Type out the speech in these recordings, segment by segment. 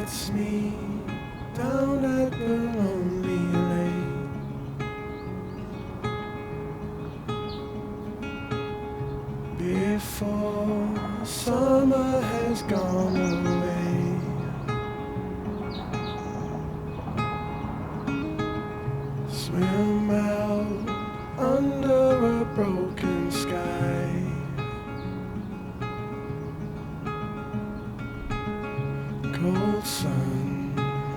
meets me down at the lonely lake. Before summer has gone away, swim out under a broken sky. Cold sun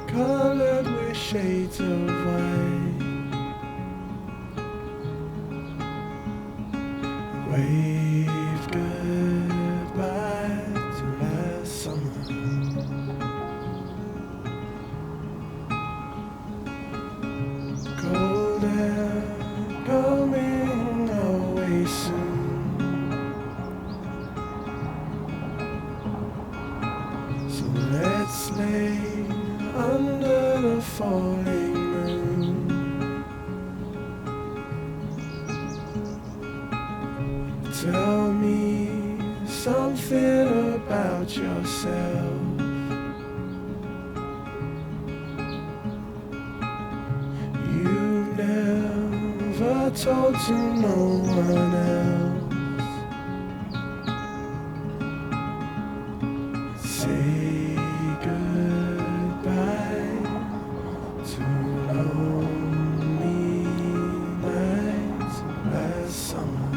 colored with shades of white. Wave goodbye to last summer. Cold air coming away soon. So let's lay under the falling moon. Tell me something about yourself. You've never told to no one else. Say goodbye to lonely nights last summer.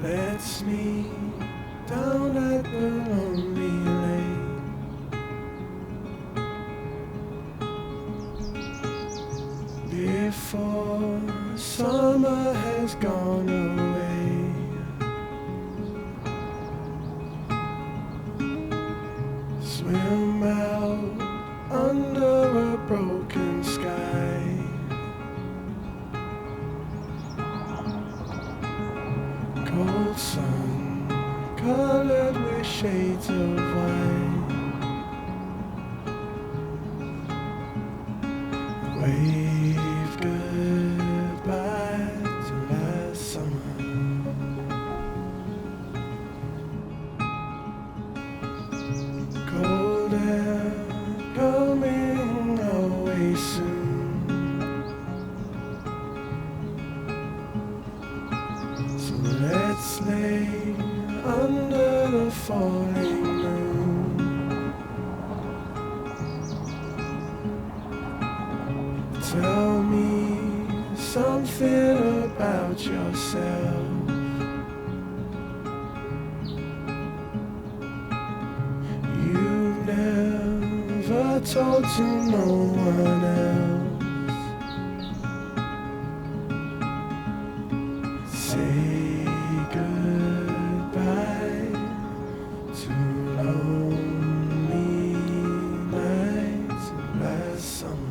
lets me down at the lonely lake. Before summer has gone away, swim out under a broken sky. Cold sun colored with shades of white. Wave goodbye to last summer. Cold air coming away soon. So let's lay under the falling moon. Tell me something about yourself. You never told to no one else. Say goodbye to lonely nights last summer.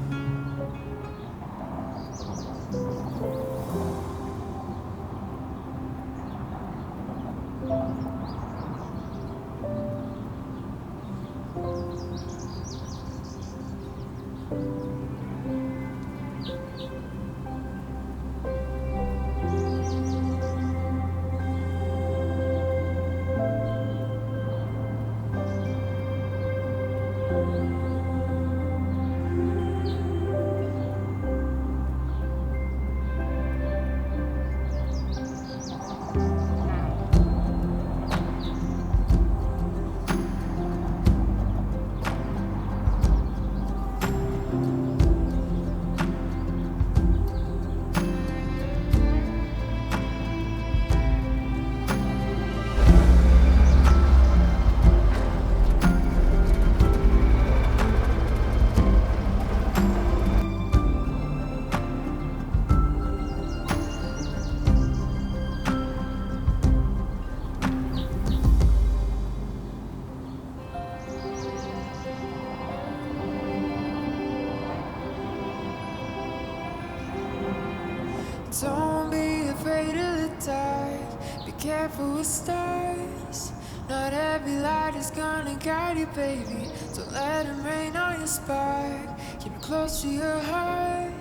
Don't be afraid of the dark. Be careful with stars. Not every light is gonna guide you, baby. Don't let them rain on your spark. Keep it close to your heart.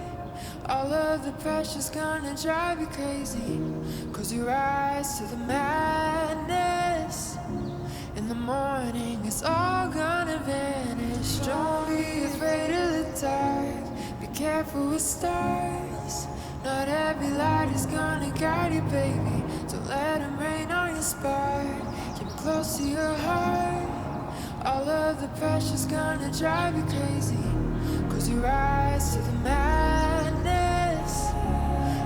All of the pressure's gonna drive you crazy. Close your eyes to the madness. In the morning, it's all gonna vanish. Don't be afraid of the dark. Be careful with stars. Not every light is gonna guide you, baby. Don't let them rain on your spark. Keep it close to your heart. All of the pressure's gonna drive you crazy. Close your eyes to the madness.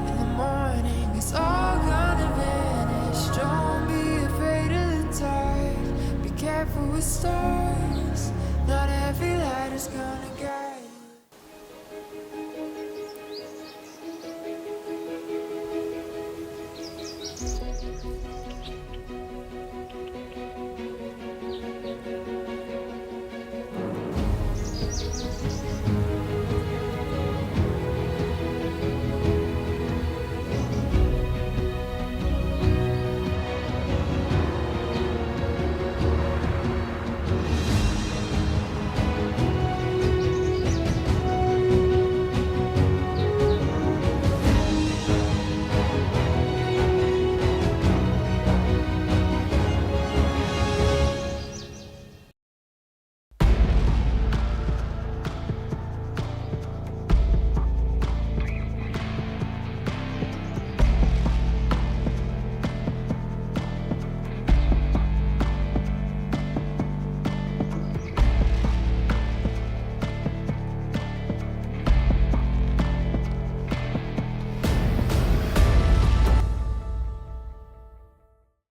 In the morning, it's all gonna vanish. Don't be afraid of the dark. Be careful with stars. Not every light is gonna